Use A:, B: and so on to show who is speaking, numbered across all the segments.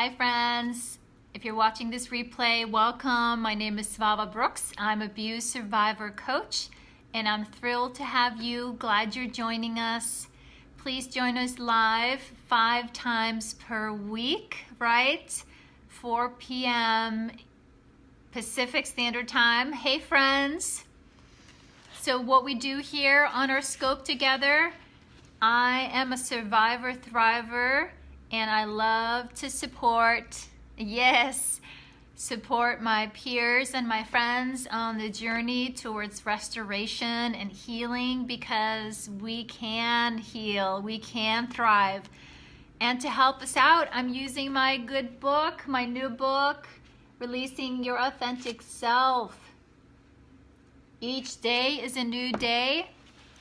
A: Hi friends, if you're watching this replay, welcome. My name is Svava Brooks. I'm abuse survivor coach and I'm thrilled to have you. Glad you're joining us. Please join us live 5 times per week, right? 4 p.m. Pacific Standard Time. Hey friends. So what we do here on our scope together, I am a survivor thriver and I love to support my peers and my friends on the journey towards restoration and healing, because we can heal, we can thrive. And to help us out, I'm using my good book, my new book, Releasing Your Authentic Self. Each day is a new day.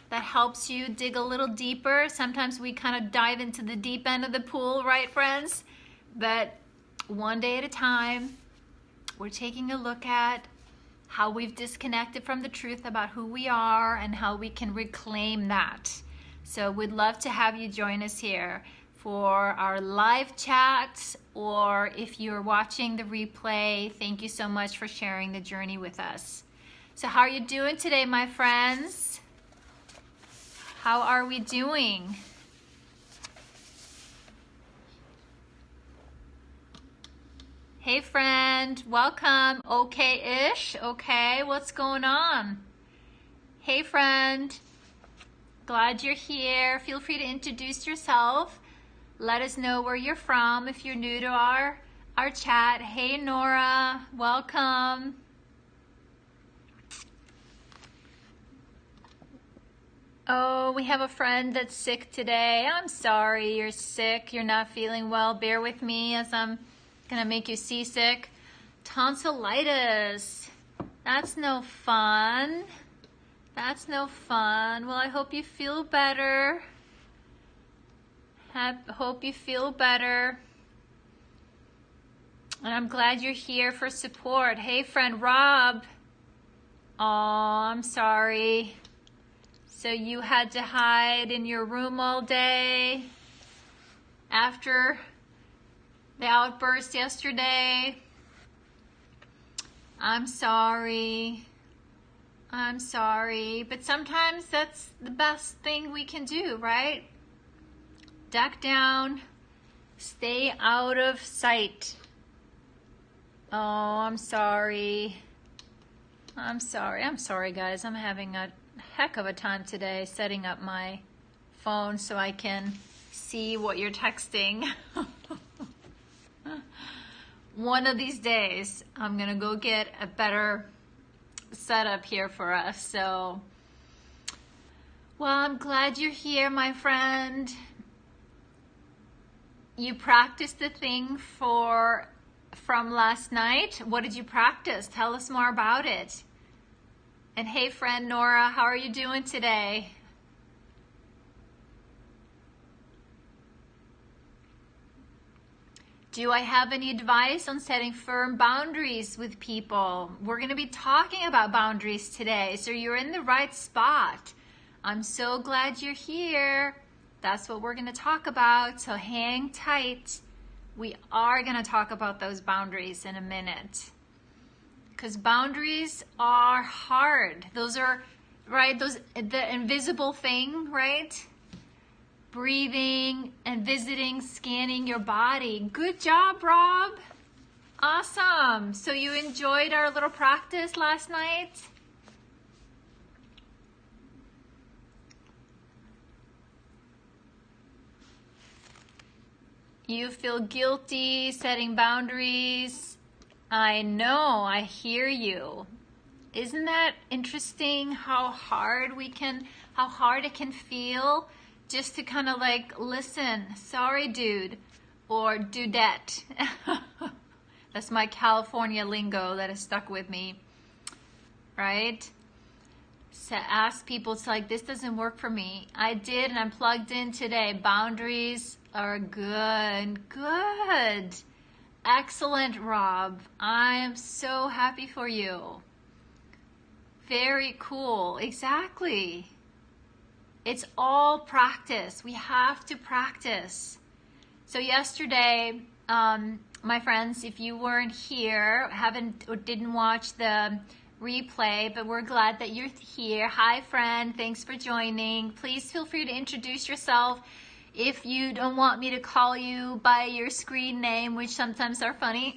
A: That helps you dig a little deeper. Sometimes we kind of dive into the deep end of the pool, right friends? But one day at a time, we're taking a look at how we've disconnected from the truth about who we are and how we can reclaim that. So we'd love to have you join us here for our live chats, or if you're watching the replay, thank you so much for sharing the journey with us. So how are you doing today, my friends? How are we doing? Hey friend, welcome. Okay-ish? Okay, what's going on? Hey friend, glad you're here. Feel free to introduce yourself. Let us know where you're from if you're new to our chat. Hey Nora, welcome. Oh, we have a friend that's sick today. I'm sorry you're sick. You're not feeling well. Bear with me as I'm gonna make you seasick. Tonsillitis. That's no fun. That's no fun. Well, I hope you feel better. Hope you feel better. And I'm glad you're here for support. Hey, friend Rob. Oh, I'm sorry. So you had to hide in your room all day after the outburst yesterday. I'm sorry. I'm sorry. But sometimes that's the best thing we can do, right? Duck down. Stay out of sight. Oh, I'm sorry. I'm sorry. I'm sorry, guys. I'm having a heck of a time today setting up my phone so I can see what you're texting. One of these days I'm gonna go get a better setup here for us. So, well, I'm glad you're here, my friend. You practiced the thing from last night. What did you practice? Tell us more about it. And hey friend Nora, how are you doing today? Do I have any advice on setting firm boundaries with people? We're going to be talking about boundaries today, so you're in the right spot. I'm so glad you're here. That's what we're going to talk about, so hang tight. We are going to talk about those boundaries in a minute. Because boundaries are hard. Those are, right, the invisible thing, right? Breathing and visiting, scanning your body. Good job, Rob. Awesome. So you enjoyed our little practice last night? You feel guilty setting boundaries. I know, I hear you. Isn't that interesting how hard it can feel just to kind of like, listen, sorry dude, or dudette. That's my California lingo that has stuck with me, right? So ask people, it's like, this doesn't work for me. I did, and I'm plugged in today. Boundaries are good. Excellent, Rob. I am so happy for you. Very cool. Exactly. It's all practice. We have to practice. So yesterday, my friends, if you weren't here, haven't or didn't watch the replay, but we're glad that you're here. Hi, friend. Thanks for joining. Please feel free to introduce yourself. If you don't want me to call you by your screen name, which sometimes are funny,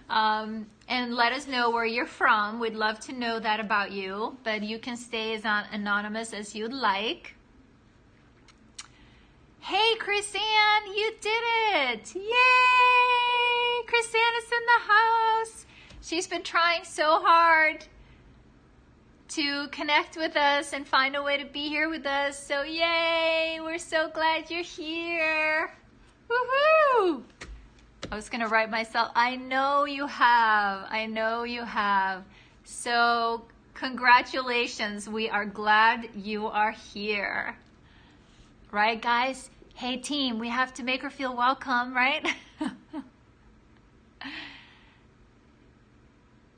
A: and let us know where you're from. We'd love to know that about you, but you can stay as anonymous as you'd like. Hey, Chrisanne, you did it! Yay! Chrisanne is in the house. She's been trying so hard to connect with us and find a way to be here with us. So yay! We're so glad you're here. Woohoo! I was gonna write myself. I know you have. I know you have. So congratulations. We are glad you are here. Right, guys? Hey, team, we have to make her feel welcome, right?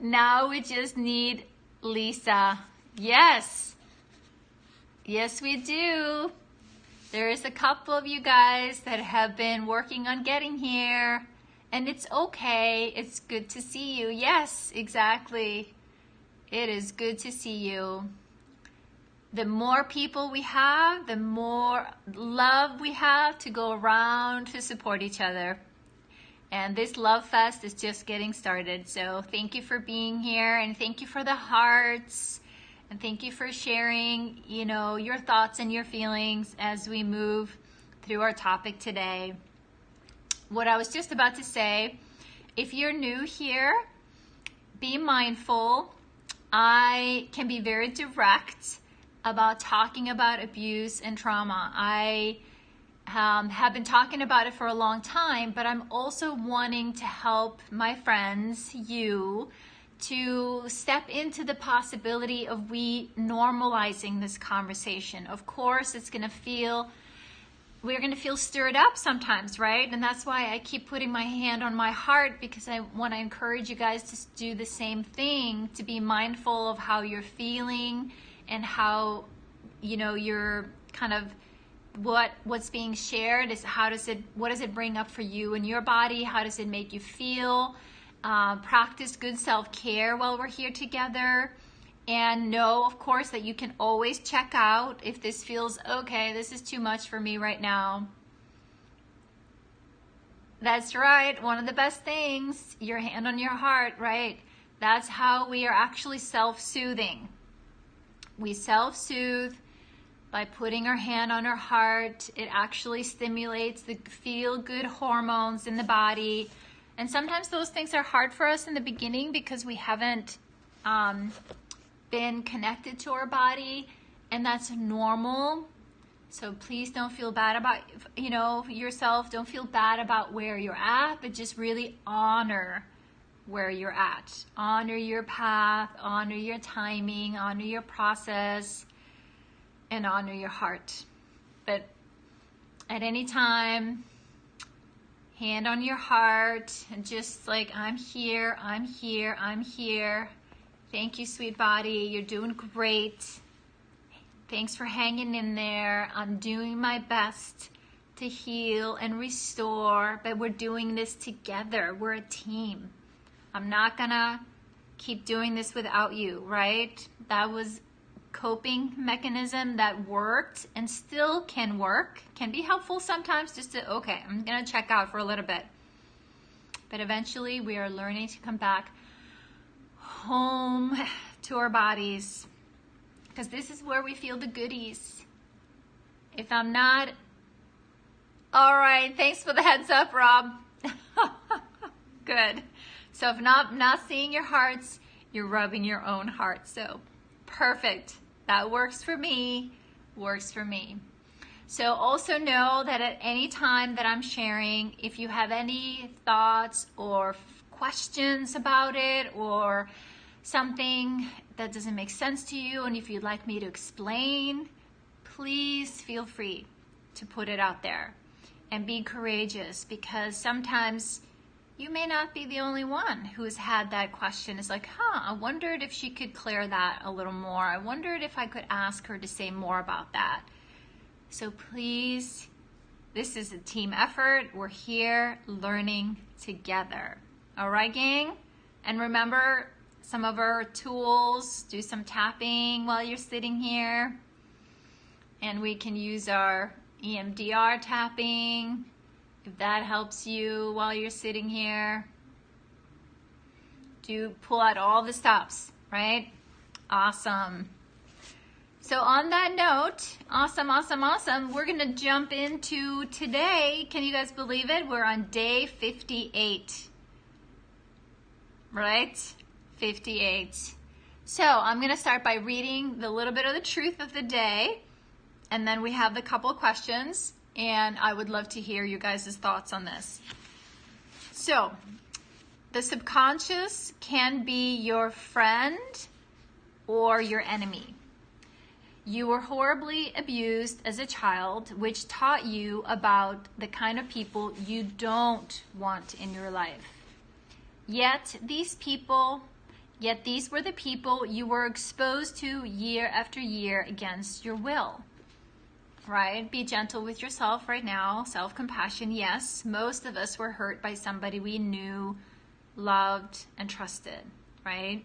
A: Now we just need Lisa. Yes. Yes, we do. There is a couple of you guys that have been working on getting here, and it's okay. It's good to see you. Yes, exactly. It is good to see you. The more people we have, the more love we have to go around to support each other. And this Love Fest is just getting started. So thank you for being here, and thank you for the hearts, and thank you for sharing, you know, your thoughts and your feelings as we move through our topic today. What I was just about to say, if you're new here, be mindful. I can be very direct about talking about abuse and trauma. I have been talking about it for a long time, but I'm also wanting to help my friends, you, to step into the possibility of we normalizing this conversation. Of course, we're gonna feel stirred up sometimes, right? And that's why I keep putting my hand on my heart, because I want to encourage you guys to do the same thing, to be mindful of how you're feeling and how, you know, you're kind of what's being shared is what does it bring up for you and your body? How does it make you feel? Practice good self-care while we're here together, and know, of course, that you can always check out if this feels okay. This is too much for me right now. That's right. One of the best things, your hand on your heart, right? That's how we are actually self-soothing. We self-soothe by putting our hand on our heart. It actually stimulates the feel-good hormones in the body. And sometimes those things are hard for us in the beginning because we haven't been connected to our body, and that's normal. So please don't feel bad about, you know, yourself. Don't feel bad about where you're at, but just really honor where you're at. Honor your path, honor your timing, honor your process, and honor your heart. But at any time, hand on your heart, and just like, I'm here, I'm here, I'm here. Thank you, sweet body. You're doing great. Thanks for hanging in there. I'm doing my best to heal and restore, but we're doing this together. We're a team. I'm not gonna keep doing this without you, right? That was coping mechanism that worked and still can work, can be helpful sometimes, just to, okay, I'm gonna check out for a little bit. But eventually we are learning to come back home to our bodies, because this is where we feel the goodies. If I'm not, all right, thanks for the heads up, Rob. Good. So if not seeing your hearts, you're rubbing your own heart. So perfect. That works for me, works for me. So also know that at any time that I'm sharing, if you have any thoughts or questions about it, or something that doesn't make sense to you, and if you'd like me to explain, please feel free to put it out there. And be courageous, because sometimes you may not be the only one who's had that question. It's like, I wondered if she could clear that a little more. I wondered if I could ask her to say more about that. So please This is a team effort. We're here learning together. All right, gang? And remember some of our tools. Do some tapping while you're sitting here. And we can use our EMDR tapping if that helps you while you're sitting here. Do pull out all the stops, right? Awesome. So on that note, awesome, we're gonna jump into today. Can you guys believe it? We're on day 58, right? 58. So I'm gonna start by reading the little bit of the truth of the day, and then we have the couple of questions, and I would love to hear you guys' thoughts on this. So, the subconscious can be your friend or your enemy. You were horribly abused as a child, which taught you about the kind of people you don't want in your life. Yet these were the people you were exposed to year after year against your will. Right? Be gentle with yourself right now. Self-compassion, yes. Most of us were hurt by somebody we knew, loved, and trusted, right?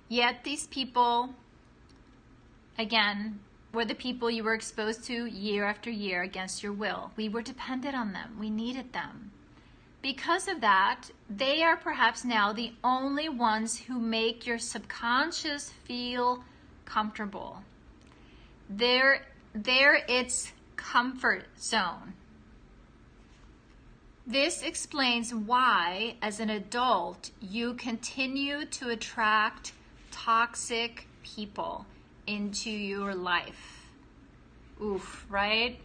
A: Yet these people, again, were the people you were exposed to year after year against your will. We were dependent on them. We needed them. Because of that, they are perhaps now the only ones who make your subconscious feel comfortable. They're its comfort zone. This explains why, as an adult, you continue to attract toxic people into your life. Oof, right?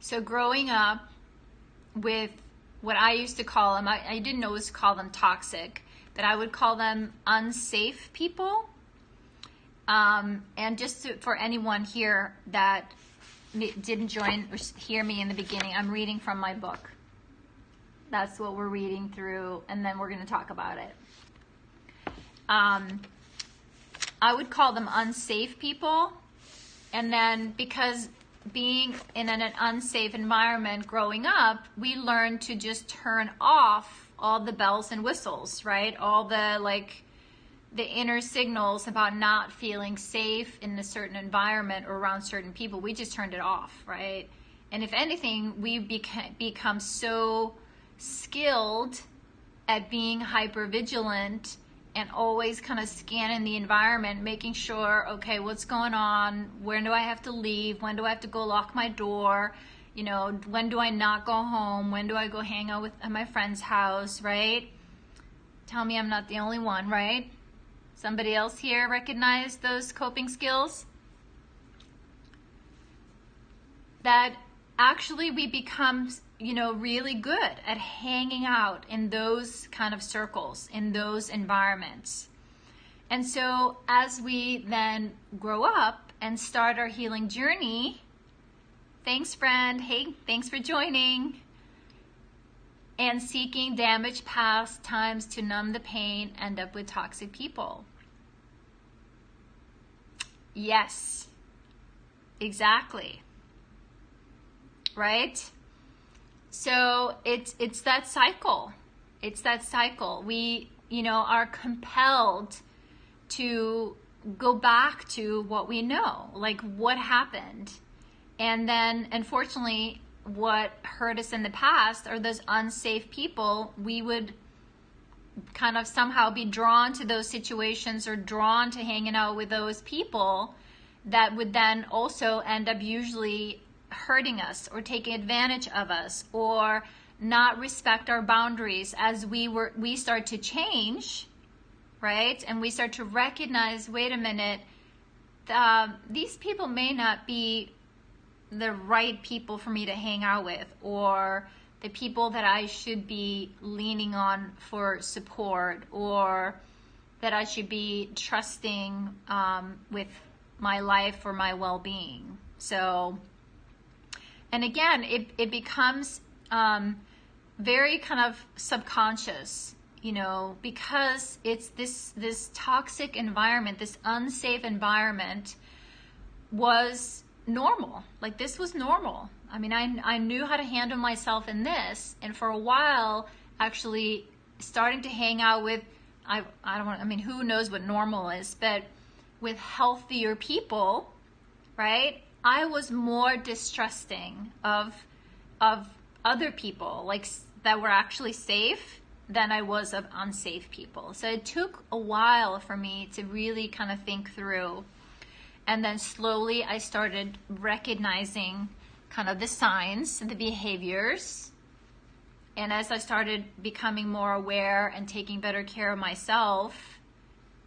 A: So growing up with what I used to call them, I didn't always call them toxic, but I would call them unsafe people. And just for anyone here that didn't join or hear me in the beginning, I'm reading from my book. That's what we're reading through, and then we're going to talk about it. I would call them unsafe people, and then because being in an unsafe environment growing up, we learned to just turn off all the bells and whistles, right? All the the inner signals about not feeling safe in a certain environment or around certain people. We just turned it off, right? And if anything, we become so skilled at being hyper vigilant and always kind of scanning the environment, making sure, okay, what's going on? When do I have to leave? When do I have to go lock my door? You know, when do I not go home? When do I go hang out at my friend's house, right? Tell me I'm not the only one, right? Somebody else here recognize those coping skills? That actually we become, really good at hanging out in those kind of circles, in those environments. And so as we then grow up and start our healing journey, thanks friend, hey, thanks for joining, and seeking damaged past times to numb the pain, end up with toxic people. Yes, exactly. Right? So it's that cycle. It's that cycle. We, are compelled to go back to what we know, like what happened. And then, unfortunately, what hurt us in the past are those unsafe people. We would kind of somehow be drawn to those situations or drawn to hanging out with those people that would then also end up usually hurting us or taking advantage of us or not respect our boundaries as we start to change, right? And we start to recognize, wait a minute, these people may not be the right people for me to hang out with, or the people that I should be leaning on for support, or that I should be trusting with my life or my well-being. So, and again, it becomes very kind of subconscious, because it's this toxic environment, this unsafe environment was normal. Like, this was normal. I mean, I knew how to handle myself in this, and for a while, actually starting to hang out with, I don't want, I mean, who knows what normal is, but with healthier people, right? I was more distrusting of other people, like, that were actually safe, than I was of unsafe people. So it took a while for me to really kind of think through. And then slowly I started recognizing kind of the signs and the behaviors. And as I started becoming more aware and taking better care of myself,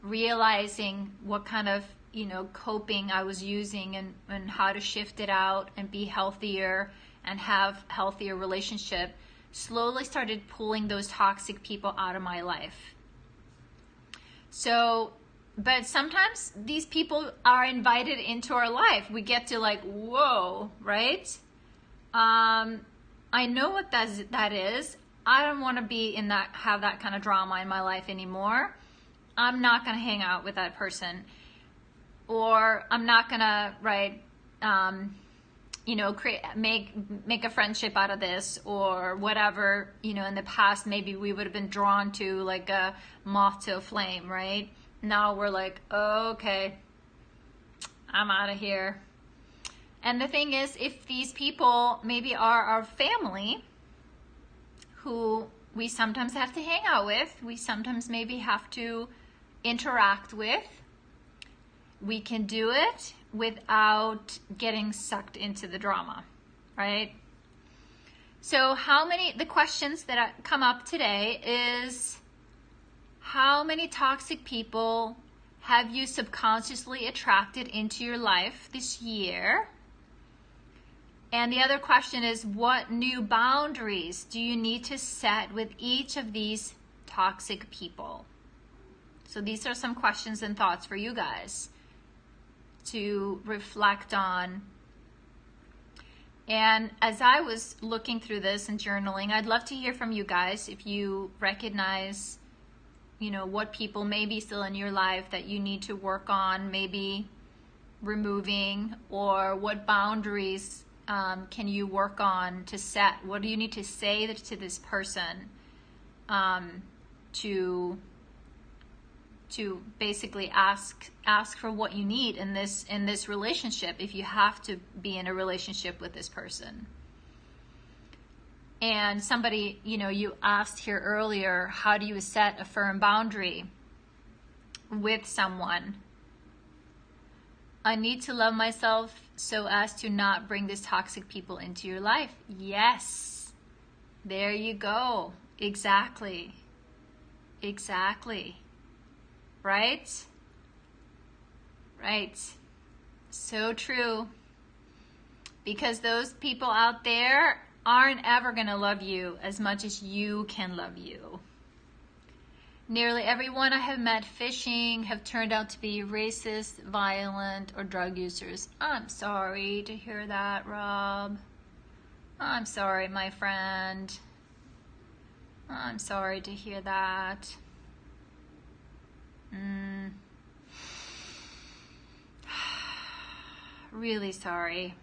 A: realizing what kind of, you know, coping I was using, and how to shift it out and be healthier and have healthier relationship, slowly started pulling those toxic people out of my life. So, but sometimes these people are invited into our life. We get to, like, whoa, right? I know what that is. I don't want to be in that, have that kind of drama in my life anymore. I'm not going to hang out with that person. Or I'm not going to, right, you know, make a friendship out of this, or whatever. You know, in the past, maybe we would have been drawn to, like, a moth to a flame, right? Now we're like, oh, okay, I'm out of here. And the thing is, if these people maybe are our family, who we sometimes have to hang out with, we sometimes maybe have to interact with, we can do it without getting sucked into the drama, right? So the questions that come up today is, how many toxic people have you subconsciously attracted into your life this year? And the other question is, what new boundaries do you need to set with each of these toxic people? So these are some questions and thoughts for you guys to reflect on. And as I was looking through this and journaling, I'd love to hear from you guys if you recognize, you know, what people may be still in your life that you need to work on, maybe removing, or what boundaries can you work on to set? What do you need to say to this person to basically ask for what you need in this relationship, if you have to be in a relationship with this person? And somebody, you know, you asked here earlier, how do you set a firm boundary with someone? I need to love myself so as to not bring these toxic people into your life. Yes, there you go. Exactly. Right? Right. So true. Because those people out there aren't ever going to love you as much as you can love you. Nearly everyone I have met fishing have turned out to be racist, violent, or drug users. I'm sorry to hear that, Rob. I'm sorry, my friend. I'm sorry to hear that. Really sorry.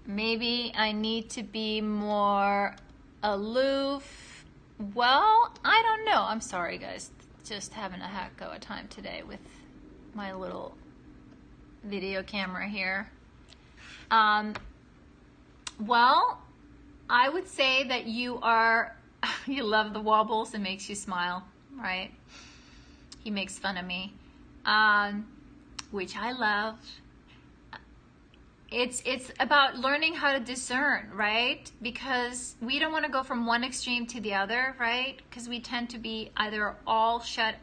A: Maybe I need to be more aloof. Well, I don't know. I'm sorry, guys. Just having a heck of a time today with my little video camera here. Well, I would say that you love the wobbles. It makes you smile, right? He makes fun of me, which I love. It's about learning how to discern, right? Because we don't want to go from one extreme to the other, right? Because we tend to be either all shut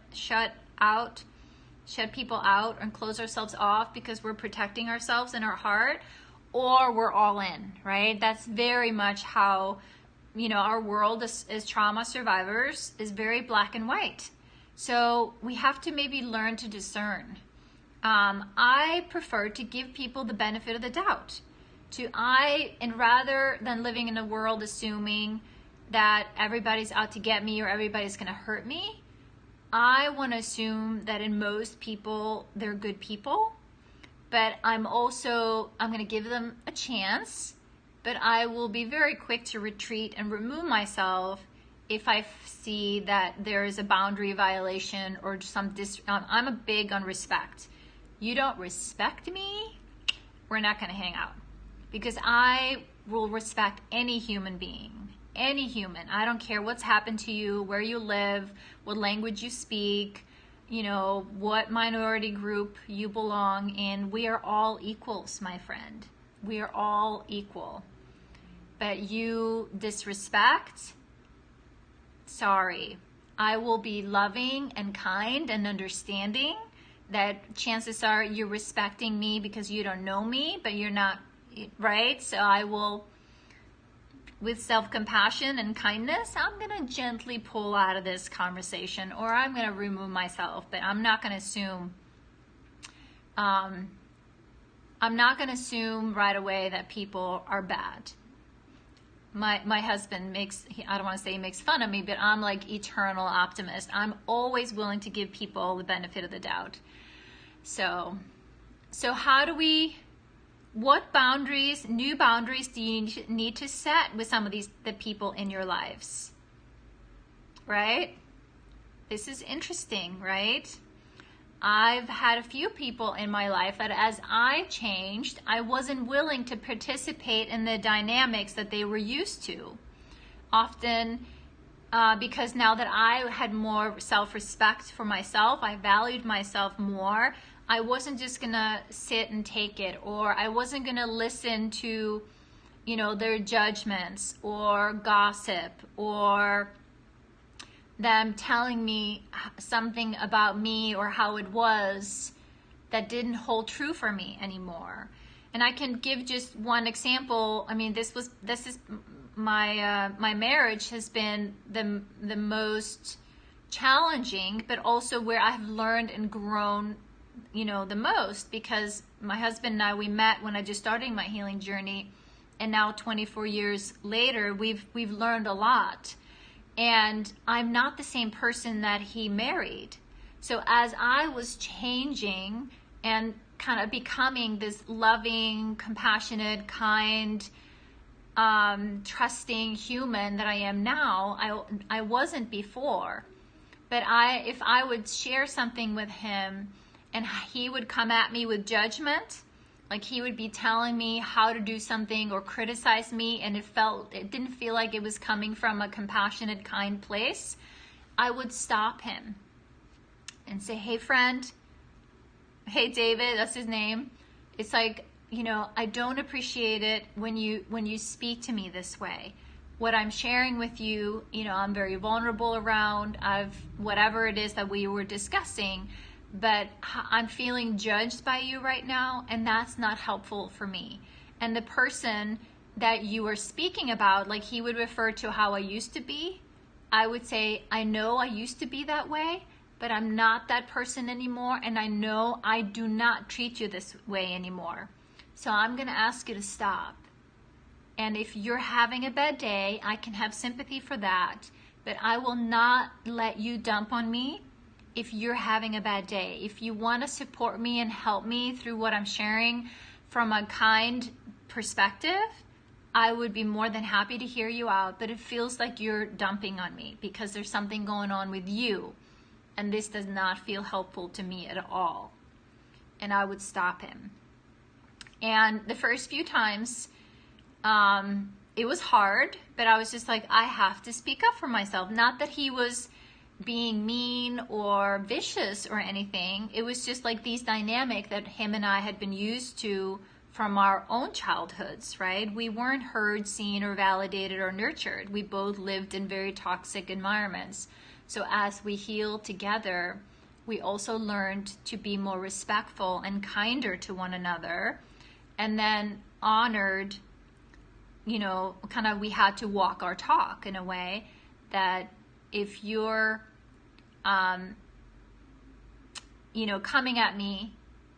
A: people out and close ourselves off because we're protecting ourselves in our heart, or we're all in, right? That's very much how, you know, our world as trauma survivors is very black and white. So we have to maybe learn to discern. I prefer to give people the benefit of the doubt. And rather than living in a world assuming that everybody's out to get me or everybody's going to hurt me, I want to assume that in most people, they're good people, but I'm going to give them a chance, but I will be very quick to retreat and remove myself if I see that there is a boundary violation or I'm a big on respect. You don't respect me, we're not going to hang out, because I will respect any human being. Any human. I don't care what's happened to you, where you live, what language you speak, what minority group you belong in. We are all equals, my friend. We are all equal. But you disrespect, sorry. I will be loving and kind and understanding that chances are you're respecting me because you don't know me, but you're not, right? So I will, with self-compassion and kindness, I'm going to gently pull out of this conversation, or I'm going to remove myself, but I'm not going to assume right away that people are bad. My husband I don't want to say he makes fun of me, but I'm like eternal optimist. I'm always willing to give people the benefit of the doubt. So what boundaries, new boundaries do you need to set with some of the people in your lives? Right? This is interesting, right? I've had a few people in my life that as I changed, I wasn't willing to participate in the dynamics that they were used to. Often because now that I had more self-respect for myself, I valued myself more, I wasn't just gonna sit and take it, or I wasn't gonna listen to, their judgments or gossip or them telling me something about me or how it was that didn't hold true for me anymore. And I can give just one example. I mean, this is my marriage has been the most challenging, but also where I've learned and grown the most, because my husband and I, we met when I just started my healing journey, and now 24 years later, we've learned a lot. And I'm not the same person that he married. So as I was changing and kind of becoming this loving, compassionate, kind, trusting human that I am now, I wasn't before. But if I would share something with him and he would come at me with judgment, like he would be telling me how to do something or criticize me, and it didn't feel like it was coming from a compassionate, kind place, I would stop him and say, hey friend, hey David, that's his name. It's like, I don't appreciate it when you speak to me this way. What I'm sharing with you, I'm very vulnerable around, whatever it is that we were discussing, but I'm feeling judged by you right now, and that's not helpful for me. And the person that you were speaking about, like he would refer to how I used to be, I would say, I know I used to be that way, but I'm not that person anymore, and I know I do not treat you this way anymore. So I'm going to ask you to stop. And if you're having a bad day, I can have sympathy for that, but I will not let you dump on me if you're having a bad day. If you want to support me and help me through what I'm sharing from a kind perspective, I would be more than happy to hear you out, but it feels like you're dumping on me because there's something going on with you, and this does not feel helpful to me at all. And I would stop him. And the first few times, it was hard, but I was just like, I have to speak up for myself. Not that he was being mean or vicious or anything. It was just like these dynamic that him and I had been used to from our own childhoods, right? We weren't heard, seen, or validated or nurtured. We both lived in very toxic environments. So as we healed together, we also learned to be more respectful and kinder to one another, and then honored, kind of we had to walk our talk in a way that if you're, coming at me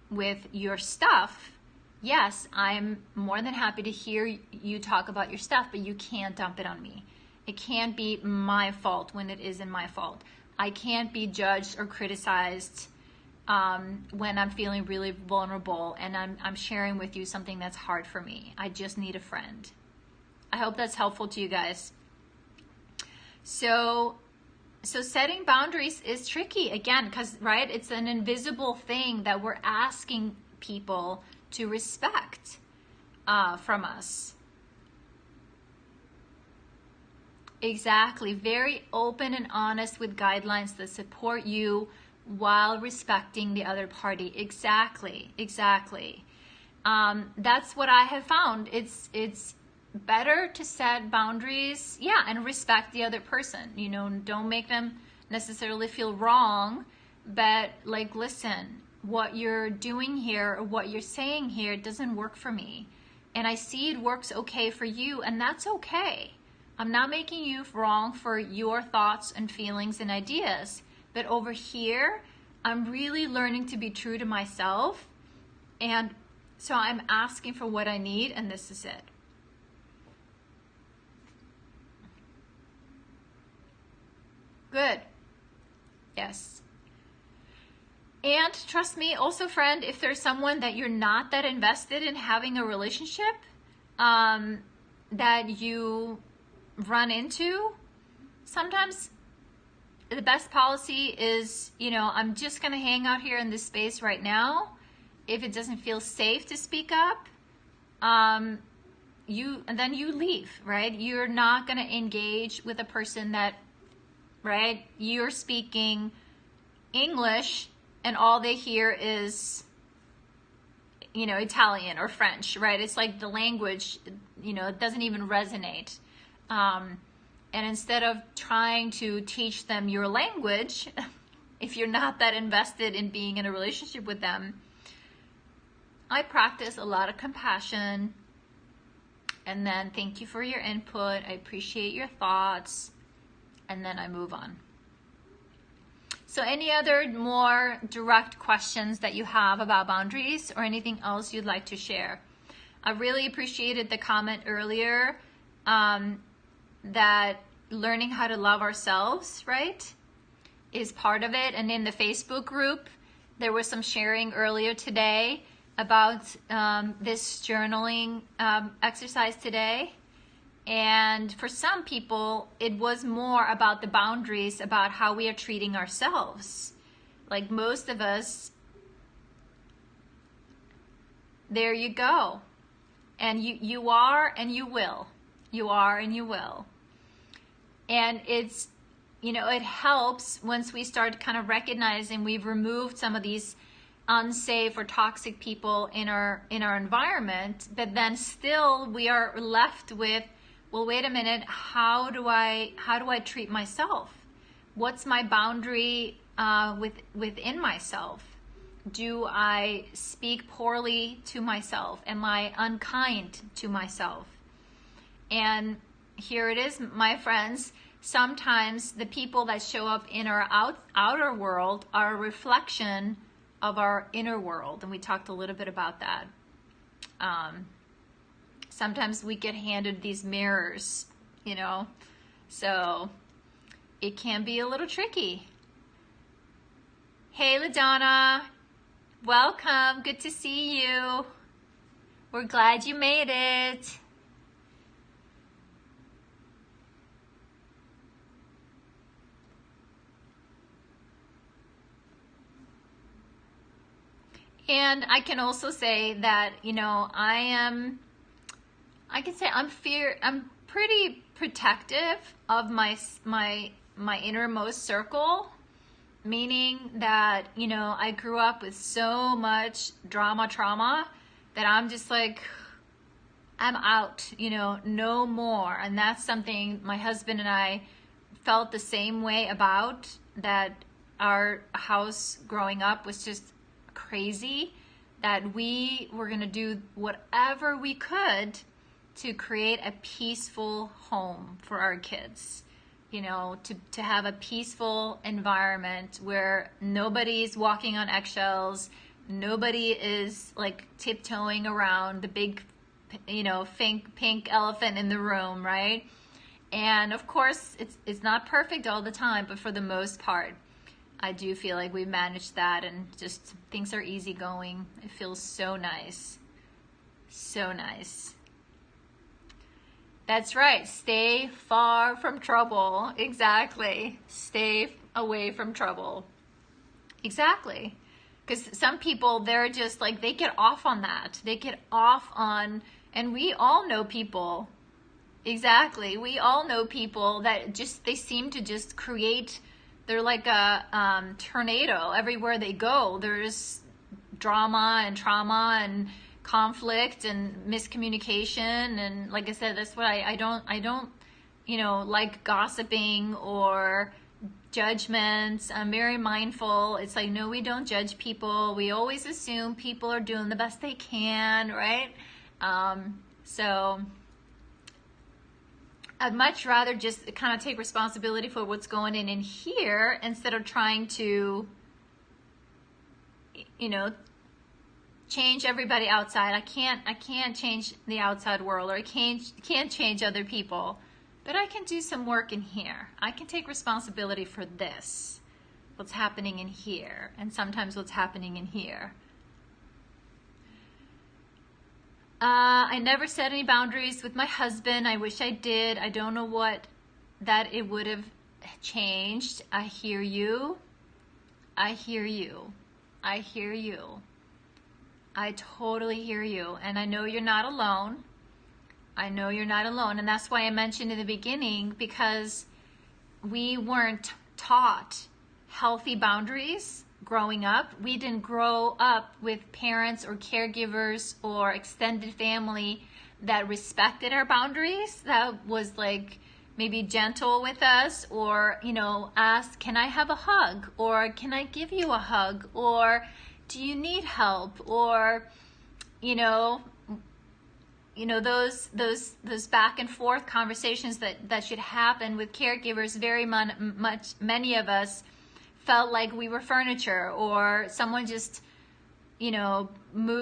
A: with your stuff, yes, I'm more than happy to hear you talk about your stuff, but you can't dump it on me. It can't be my fault when it isn't my fault. I can't be judged or criticized when I'm feeling really vulnerable and I'm sharing with you something that's hard for me. I just need a friend. I hope that's helpful to you guys. So setting boundaries is tricky again, because right, it's an invisible thing that we're asking people to respect from us. Exactly. Very open and honest with guidelines that support you while respecting the other party. Exactly. That's what I have found. It's better to set boundaries, yeah, and respect the other person. You know, don't make them necessarily feel wrong, but like, listen, what you're doing here or what you're saying here doesn't work for me. And I see it works okay for you, and that's okay. I'm not making you wrong for your thoughts and feelings and ideas, but over here, I'm really learning to be true to myself, and so I'm asking for what I need, and this is it. Good. Yes. And trust me, also, friend, if there's someone that you're not that invested in having a relationship, that you run into, sometimes the best policy is, you know, I'm just going to hang out here in this space right now. If it doesn't feel safe to speak up, and then you leave, right? You're not going to engage with a person that, right, you're speaking English and all they hear is, you know, Italian or French, right? It's like the language, you know, it doesn't even resonate. And instead of trying to teach them your language, if you're not that invested in being in a relationship with them, I practice a lot of compassion, and then thank you for your input. I appreciate your thoughts, and then I move on. So any other more direct questions that you have about boundaries or anything else you'd like to share? I really appreciated the comment earlier that learning how to love ourselves, right, is part of it. And in the Facebook group, there was some sharing earlier today about this journaling exercise today. And for some people, it was more about the boundaries, about how we are treating ourselves. Like most of us, there you go. And you are and you will. You are and you will. And it's, you know, it helps once we start kind of recognizing we've removed some of these unsafe or toxic people in our environment, but then still we are left with, well, wait a minute, how do I treat myself? What's my boundary within myself? Do I speak poorly to myself? Am I unkind to myself? And here it is, my friends. Sometimes the people that show up in our outer world are a reflection of our inner world. And we talked a little bit about that. Sometimes we get handed these mirrors, you know, so it can be a little tricky. Hey, LaDonna, welcome. Good to see you. We're glad you made it. And I can also say that, you know, I'm pretty protective of my innermost circle, meaning that, you know, I grew up with so much trauma that I'm just like, I'm out, you know, no more. And that's something my husband and I felt the same way about, that our house growing up was just crazy, that we were going to do whatever we could to create a peaceful home for our kids, you know, to have a peaceful environment where nobody's walking on eggshells, nobody is like tiptoeing around the big, you know, pink elephant in the room, right? And of course, it's not perfect all the time, but for the most part, I do feel like we've managed that, and just things are easygoing. It feels so nice. So nice. That's right. Stay far from trouble. Exactly. Stay away from trouble. Exactly. Because some people, they're just like, they get off on that. They get off on, and we all know people. Exactly. We all know people that just, they seem to just create, they're like a tornado everywhere they go. There's drama and trauma and conflict and miscommunication. And like I said, that's what I don't, you know, like gossiping or judgments. I'm very mindful. It's like, no, we don't judge people. We always assume people are doing the best they can, right? So I'd much rather just kind of take responsibility for what's going in here instead of trying to, you know, change everybody outside. I can't change the outside world, or I can't change other people, but I can do some work in here. I can take responsibility for this, what's happening in here, and sometimes what's happening in here. I never set any boundaries with my husband. I wish I did. I don't know what that it would have changed. I hear you. I hear you. I hear you. I totally hear you. And I know you're not alone. I know you're not alone. And that's why I mentioned in the beginning, because we weren't taught healthy boundaries growing up. We didn't grow up with parents or caregivers or extended family that respected our boundaries, that was like maybe gentle with us, or, you know, ask, can I have a hug? Or can I give you a hug? Or do you need help? Or, you know, those back and forth conversations that should happen with caregivers. Very much, many of us felt like we were furniture, or someone just, you know,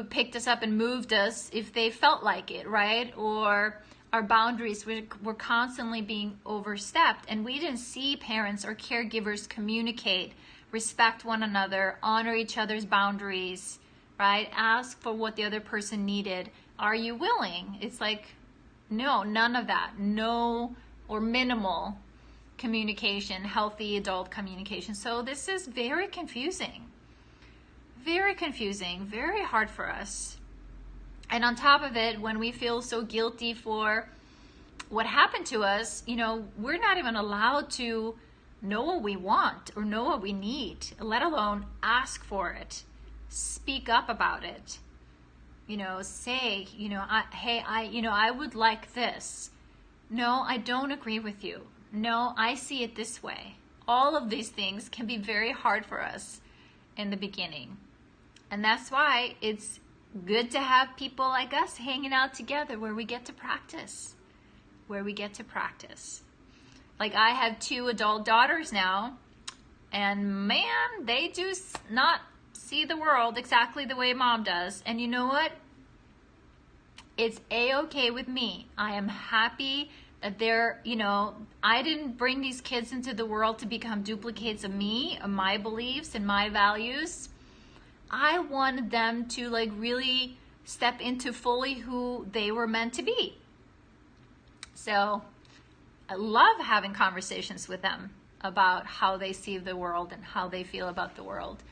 A: picked us up and moved us if they felt like it, right? Or our boundaries were constantly being overstepped, and we didn't see parents or caregivers communicate, respect one another, honor each other's boundaries, right? Ask for what the other person needed. Are you willing? It's like, no, none of that. No, or minimal communication, healthy adult communication. So this is very confusing, very hard for us. And on top of it, when we feel so guilty for what happened to us, you know, we're not even allowed to know what we want or know what we need, let alone ask for it, speak up about it, you know, say, you know, I would like this. No, I don't agree with you. No, I see it this way. All of these things can be very hard for us in the beginning. And that's why it's good to have people like us hanging out together where we get to practice. Like, I have 2 adult daughters now, and man, they do not see the world exactly the way mom does. And you know what? It's a-okay with me. I am happy that they're, you know, I didn't bring these kids into the world to become duplicates of me, of my beliefs and my values. I wanted them to like really step into fully who they were meant to be. So I love having conversations with them about how they see the world and how they feel about the world.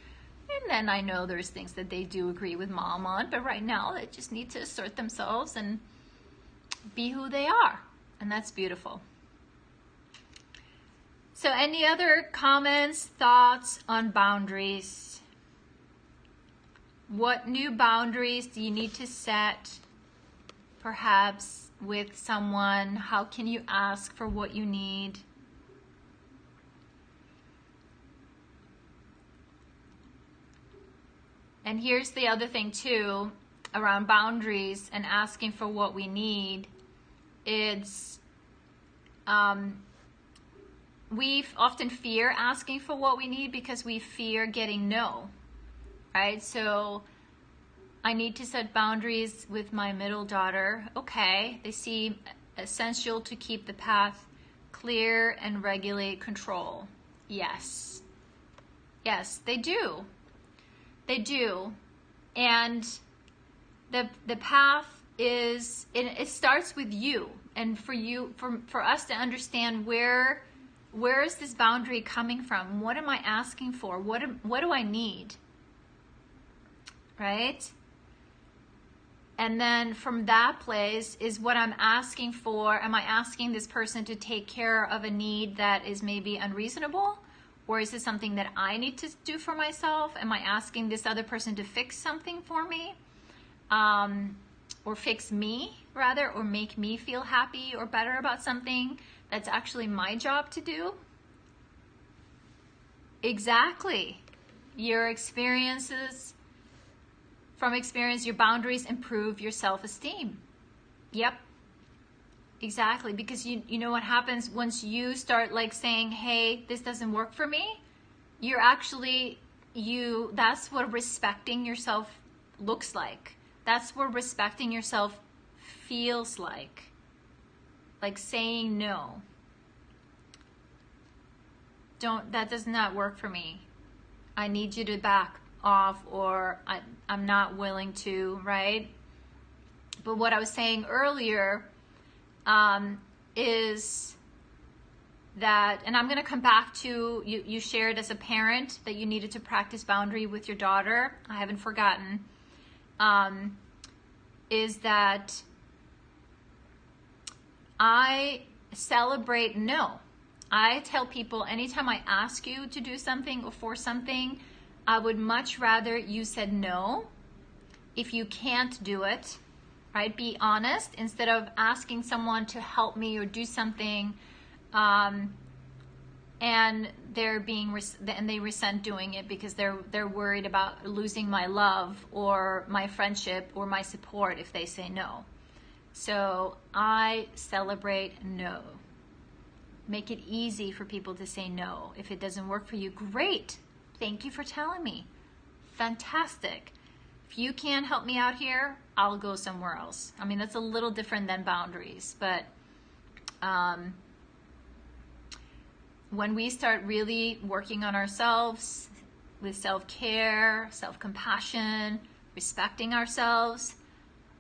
A: And then I know there's things that they do agree with mom on, but right now they just need to assert themselves and be who they are. And that's beautiful. So any other comments, thoughts on boundaries? What new boundaries do you need to set, perhaps with someone? How can you ask for what you need? And here's the other thing too, around boundaries and asking for what we need. It's, we often fear asking for what we need because we fear getting no, right? So I need to set boundaries with my middle daughter. Okay, they seem essential to keep the path clear and regulate control. Yes. Yes, they do. They do. And the path is, it starts with you. And for us to understand where is this boundary coming from? What am I asking for? What do I need? Right? And then from that place is what I'm asking for. Am I asking this person to take care of a need that is maybe unreasonable? Or is it something that I need to do for myself? Am I asking this other person to fix something for me? Or fix me, rather, or make me feel happy or better about something that's actually my job to do? Exactly. Your experiences, from experience, your boundaries improve your self-esteem. Yep. Exactly. Because you know what happens once you start like saying, hey, this doesn't work for me, you're actually, that's what respecting yourself looks like. That's what respecting yourself feels like saying no. That does not work for me. I need you to back off, or I'm not willing to, right? But what I was saying earlier is that, and I'm going to come back to, you shared as a parent that you needed to practice boundary with your daughter. I haven't forgotten. Is that I celebrate no. I tell people anytime I ask you to do something or for something, I would much rather you said no. If you can't do it, right? Be honest instead of asking someone to help me or do something, and they resent doing it because they're worried about losing my love or my friendship or my support if they say no. So I celebrate no. Make it easy for people to say no. If it doesn't work for you, great. Thank you for telling me. Fantastic. If you can't help me out here, I'll go somewhere else. I mean, that's a little different than boundaries, but when we start really working on ourselves with self-care, self-compassion, respecting ourselves,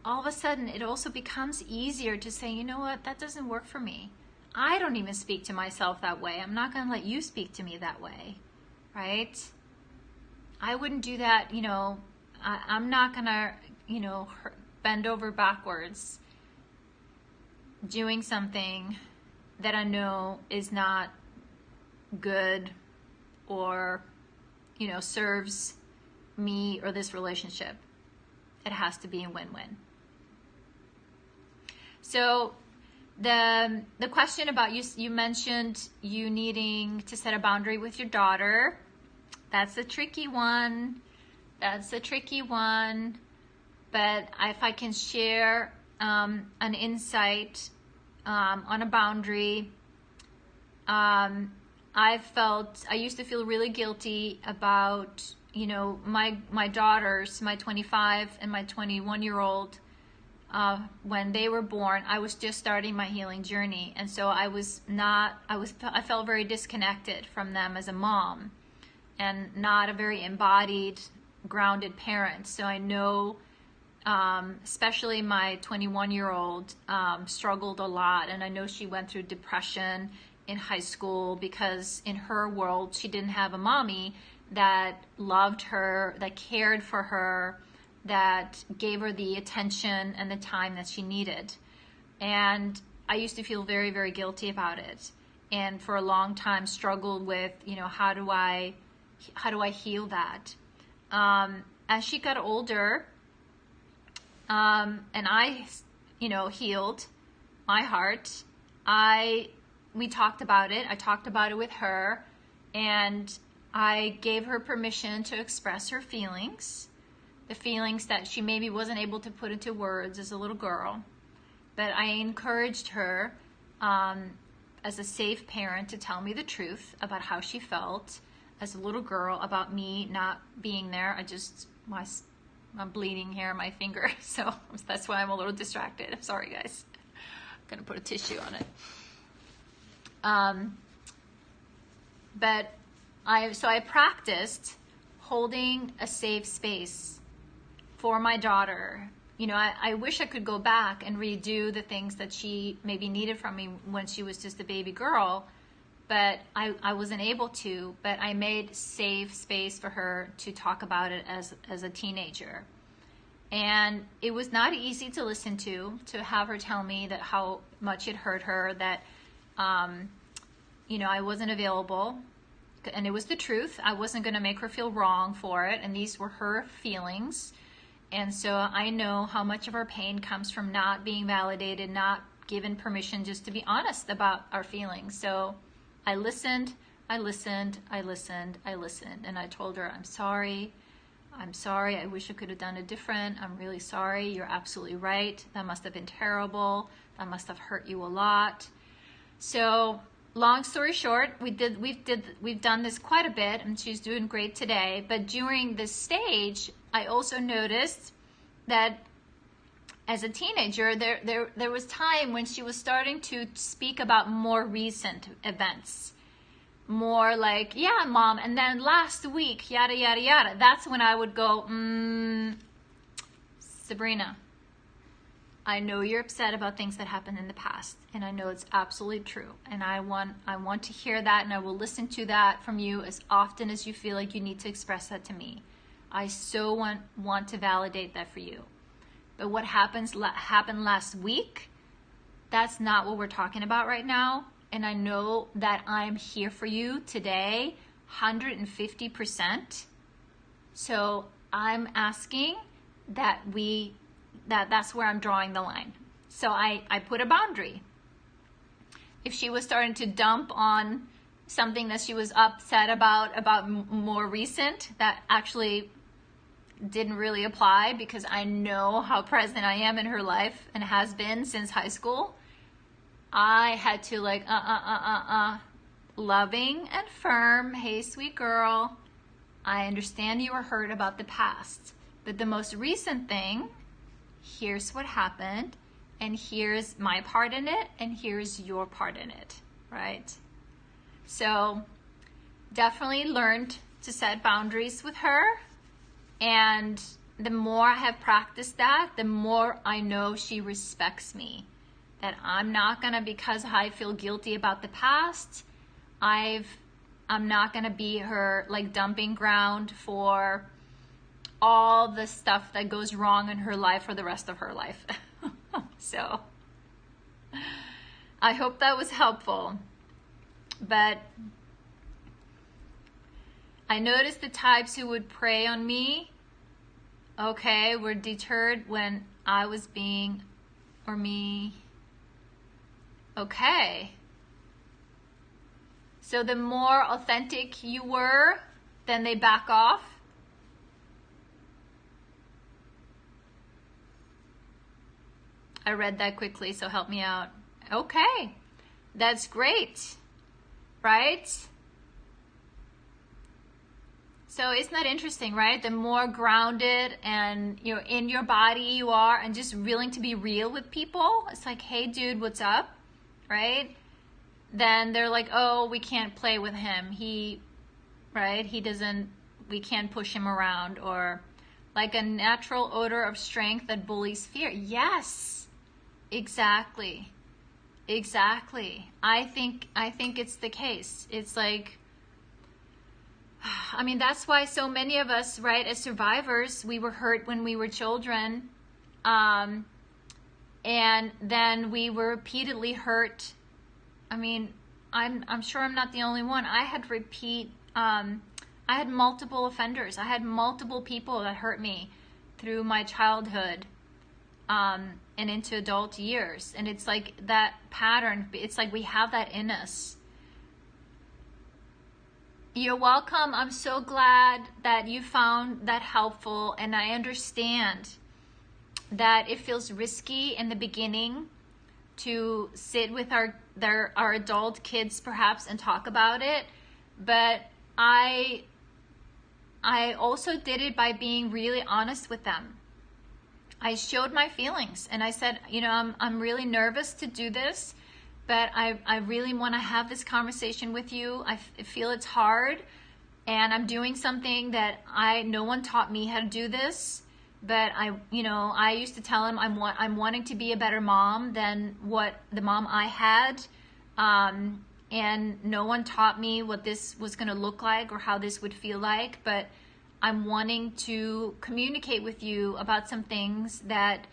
A: all of a sudden it also becomes easier to say, you know what, that doesn't work for me. I don't even speak to myself that way. I'm not going to let you speak to me that way, right? I wouldn't do that, I'm not going to, bend over backwards doing something that I know is not good or, serves me or this relationship. It has to be a win-win. So the question about you mentioned you needing to set a boundary with your daughter. That's a tricky one. But if I can share an insight on a boundary, I used to feel really guilty about, my daughters, my 25 and my 21-year-old, when they were born. I was just starting my healing journey. And so I felt very disconnected from them as a mom and not a very embodied, grounded parent. So I know, especially my 21-year-old struggled a lot. And I know she went through depression in high school because in her world, she didn't have a mommy that loved her, that cared for her, that gave her the attention and the time that she needed. And I used to feel very, very guilty about it. And for a long time struggled with, how do I heal that? As she got older, and I, healed my heart, we talked about it. I talked about it with her, and I gave her permission to express her feelings, the feelings that she maybe wasn't able to put into words as a little girl. But I encouraged her as a safe parent to tell me the truth about how she felt as a little girl about me not being there. I'm bleeding here on my finger, so that's why I'm a little distracted. I'm sorry, guys. I'm going to put a tissue on it. But I practiced holding a safe space for my daughter. You know, I wish I could go back and redo the things that she maybe needed from me when she was just a baby girl, but I wasn't able to. But I made safe space for her to talk about it as a teenager. And it was not easy to listen to have her tell me that how much it hurt her, that, you know, I wasn't available. And it was the truth. I wasn't going to make her feel wrong for it. And these were her feelings. And so I know how much of our pain comes from not being validated, not given permission just to be honest about our feelings. So I listened, I listened, I listened, I listened. And I told her, I'm sorry. I'm sorry. I wish I could have done it different. I'm really sorry. You're absolutely right. That must have been terrible. That must have hurt you a lot. So long story short, we've done this quite a bit, and she's doing great today. But during this stage, I also noticed that as a teenager, there was time when she was starting to speak about more recent events. More like, yeah, mom, and then last week, yada, yada, yada. That's when I would go, Sabrina, I know you're upset about things that happened in the past, and I know it's absolutely true. And I want to hear that, and I will listen to that from you as often as you feel like you need to express that to me. I so want to validate that for you. But what happened last week, that's not what we're talking about right now. And I know that I'm here for you today, 150%. So I'm asking that that's where I'm drawing the line. So I put a boundary. If she was starting to dump on something that she was upset about more recent, that actually didn't really apply, because I know how present I am in her life and has been since high school. I had to like, loving and firm. Hey, sweet girl, I understand you were hurt about the past, but the most recent thing, here's what happened, and here's my part in it, and here's your part in it, right? So definitely learned to set boundaries with her. And the more I have practiced that, the more I know she respects me. That I'm not gonna, because I feel guilty about the past, I'm not gonna be her like dumping ground for all the stuff that goes wrong in her life for the rest of her life. So I hope that was helpful. But I noticed the types who would prey on me, okay, were deterred when I was being, or me. Okay. So the more authentic you were, then they back off. I read that quickly, so help me out. Okay. That's great. Right? So isn't that interesting, right? The more grounded and in your body you are, and just willing to be real with people. It's like, hey dude, what's up? Right? Then they're like, oh, we can't play with him. We can't push him around. Or like a natural odor of strength that bullies fear. Yes, exactly. Exactly. I think it's the case. It's like, I mean, that's why so many of us, right, as survivors, we were hurt when we were children. And then we were repeatedly hurt. I mean, I'm sure I'm not the only one. I had multiple offenders. I had multiple people that hurt me through my childhood and into adult years. And it's like that pattern, it's like we have that in us. You're welcome. I'm so glad that you found that helpful, and I understand that it feels risky in the beginning to sit with our adult kids perhaps and talk about it, but I also did it by being really honest with them. I showed my feelings and I said, I'm really nervous to do this, but I really want to have this conversation with you. I feel it's hard, and I'm doing something that no one taught me how to do this. But I used to tell him I'm wanting to be a better mom than what the mom I had, and no one taught me what this was going to look like or how this would feel like. But I'm wanting to communicate with you about some things that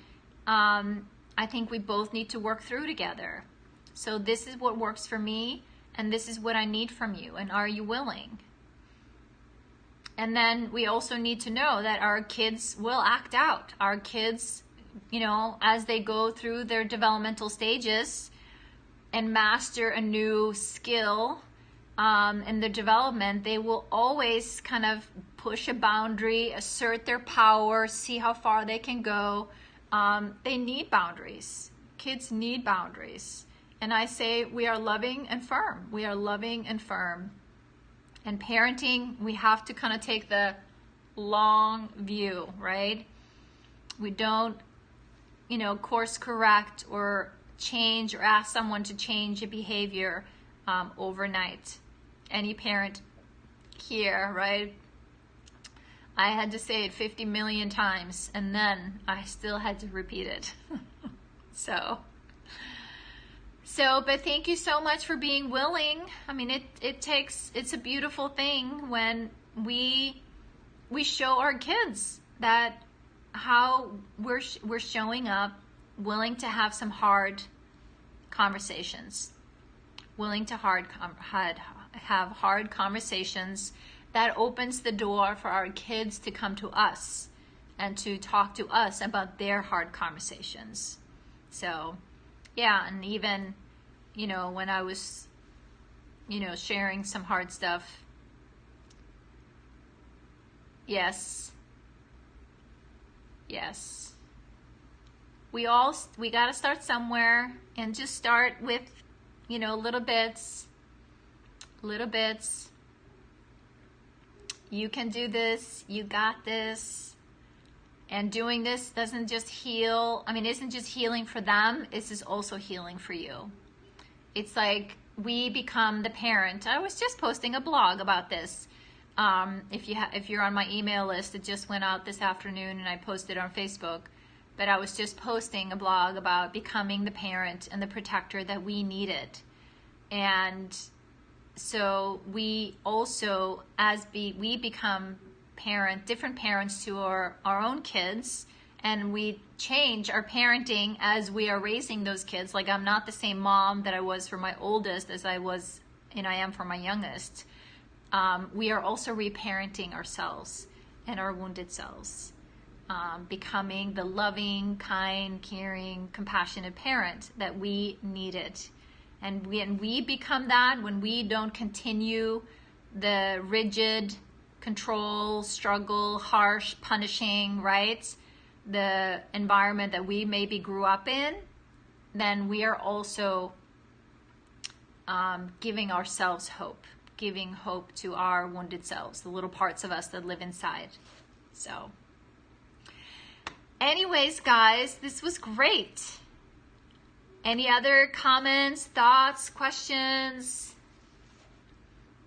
A: I think we both need to work through together. So this is what works for me, and this is what I need from you. And are you willing? And then we also need to know that our kids will act out. Our kids, as they go through their developmental stages and master a new skill in their development, they will always kind of push a boundary, assert their power, see how far they can go. They need boundaries. Kids need boundaries. And I say we are loving and firm. We are loving and firm. And parenting, we have to kind of take the long view, right? We don't, course correct or change or ask someone to change a behavior overnight. Any parent here, right? I had to say it 50 million times, and then I still had to repeat it. But thank you so much for being willing. I mean, it's a beautiful thing when we show our kids that how we're showing up, willing to have some hard conversations, willing to have hard conversations. That opens the door for our kids to come to us and to talk to us about their hard conversations. So, yeah, and even, when I was, sharing some hard stuff, yes, we got to start somewhere, and just start with, little bits. You can do this. You got this. And doing this doesn't just heal. Isn't just healing for them. This is also healing for you. It's like we become the parent. I was just posting a blog about this. If you're on my email list, it just went out this afternoon, and I posted on Facebook. But I was just posting a blog about becoming the parent and the protector that we needed. And so we also, we become different parents to our own kids, and we change our parenting as we are raising those kids. Like, I'm not the same mom that I was for my oldest as I am for my youngest. We are also reparenting ourselves and our wounded selves, becoming the loving, kind, caring, compassionate parent that we needed. And when we become that, when we don't continue the rigid control, struggle, harsh, punishing, right? The environment that we maybe grew up in, then we are also giving ourselves hope, giving hope to our wounded selves, the little parts of us that live inside. So, anyways, guys, this was great. Any other comments, thoughts, questions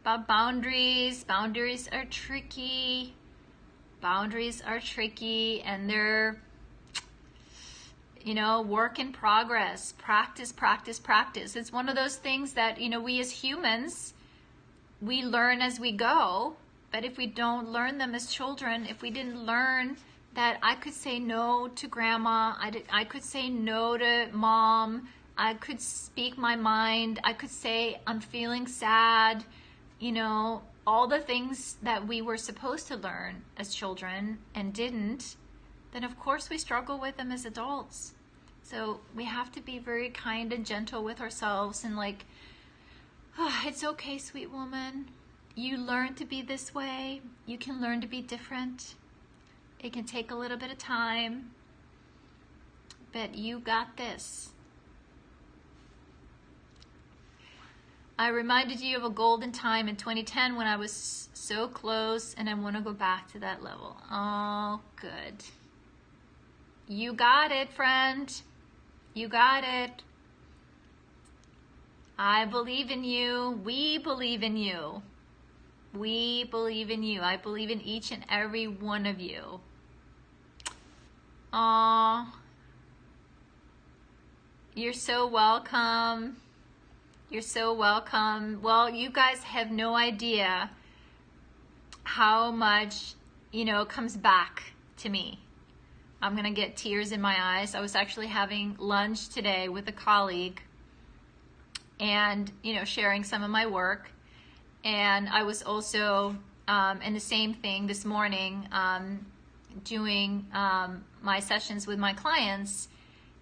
A: about boundaries? Boundaries are tricky. And they're, work in progress. Practice. It's one of those things that, we as humans, we learn as we go. But if we don't learn them as children, if we didn't learn that I could say no to grandma, I could say no to mom, I could speak my mind, I could say I'm feeling sad, all the things that we were supposed to learn as children and didn't, then of course we struggle with them as adults. So we have to be very kind and gentle with ourselves and it's okay, sweet woman. You learn to be this way. You can learn to be different. It can take a little bit of time, but you got this. I reminded you of a golden time in 2010 when I was so close, and I want to go back to that level. Oh, good. You got it, friend. You got it. I believe in you. We believe in you. We believe in you. I believe in each and every one of you. Aw. You're so welcome. You're so welcome. Well, you guys have no idea how much, comes back to me. I'm gonna get tears in my eyes. I was actually having lunch today with a colleague and, sharing some of my work. And I was also, and the same thing this morning, doing my sessions with my clients.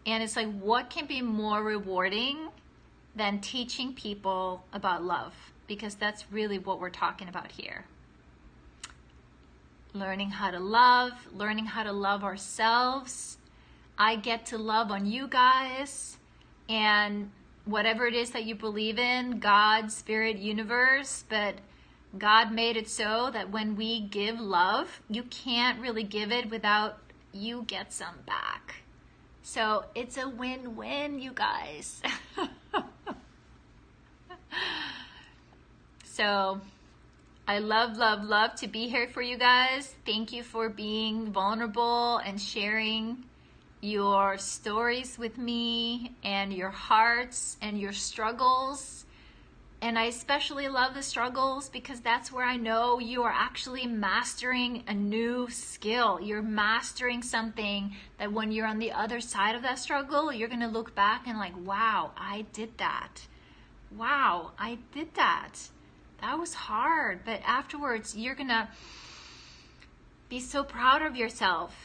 A: And it's like, what can be more rewarding than teaching people about love? Because that's really what we're talking about here. Learning how to love ourselves. I get to love on you guys, and whatever it is that you believe in, God, spirit, universe, but God made it so that when we give love, you can't really give it without you get some back. So it's a win-win, you guys. So I love to be here for you guys. Thank you for being vulnerable and sharing your stories with me and your hearts and your struggles. And I especially love the struggles because that's where I know you are actually mastering a new skill. You're mastering something that when you're on the other side of that struggle, you're going to look back and like, wow, I did that. Wow, I did that. That was hard. But afterwards, you're going to be so proud of yourself.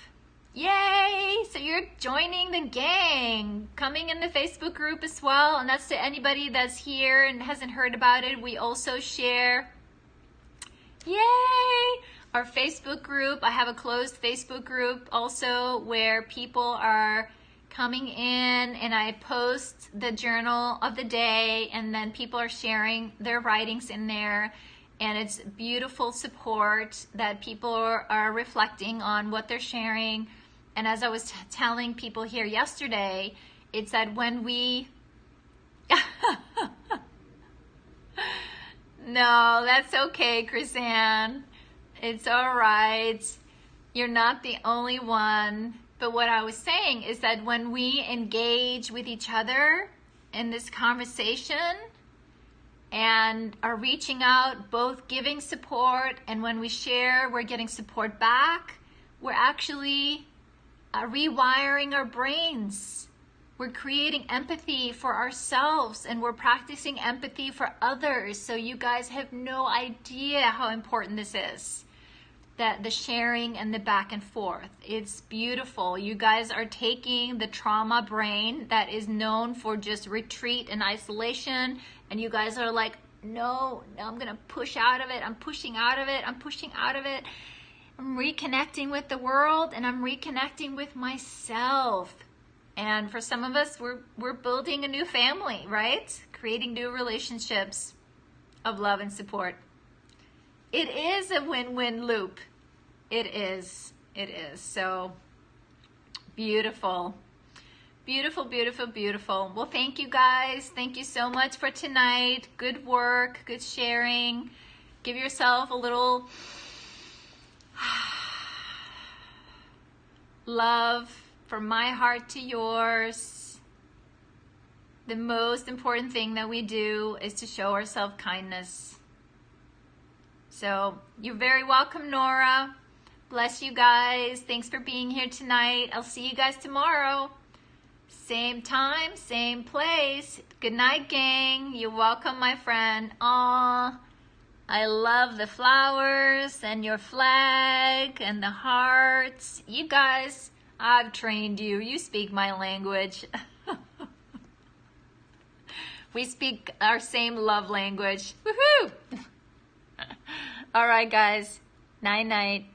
A: Yay! So you're joining the gang, coming in the Facebook group as well. And that's to anybody that's here and hasn't heard about it. We also share, yay, our Facebook group. I have a closed Facebook group also where people are coming in, and I post the journal of the day, and then people are sharing their writings in there. And it's beautiful support that people are reflecting on what they're sharing. And as I was telling people here yesterday, it's that when we... No, that's okay, Chrisanne. It's all right. You're not the only one. But what I was saying is that when we engage with each other in this conversation and are reaching out, both giving support, and when we share, we're getting support back, we're actually rewiring our brains. We're creating empathy for ourselves, and we're practicing empathy for others. So you guys have no idea how important this is. That the sharing and the back and forth. It's beautiful. You guys are taking the trauma brain that is known for just retreat and isolation, and you guys are like, no, I'm gonna push out of it. I'm pushing out of it. I'm pushing out of it. I'm reconnecting with the world, and I'm reconnecting with myself. And for some of us, we're building a new family, right? Creating new relationships of love and support. It is a win-win loop. It is. So beautiful. Beautiful, beautiful, beautiful. Well, thank you guys. Thank you so much for tonight. Good work, good sharing. Give yourself a little love from my heart to yours. The most important thing that we do is to show ourselves kindness. So you're very welcome, Nora. Bless you guys. Thanks for being here tonight. I'll see you guys tomorrow. Same time, same place. Good night, gang. You're welcome, my friend. Aw, I love the flowers and your flag and the hearts. You guys, I've trained you. You speak my language. We speak our same love language. Woohoo! All right, guys. Night, night.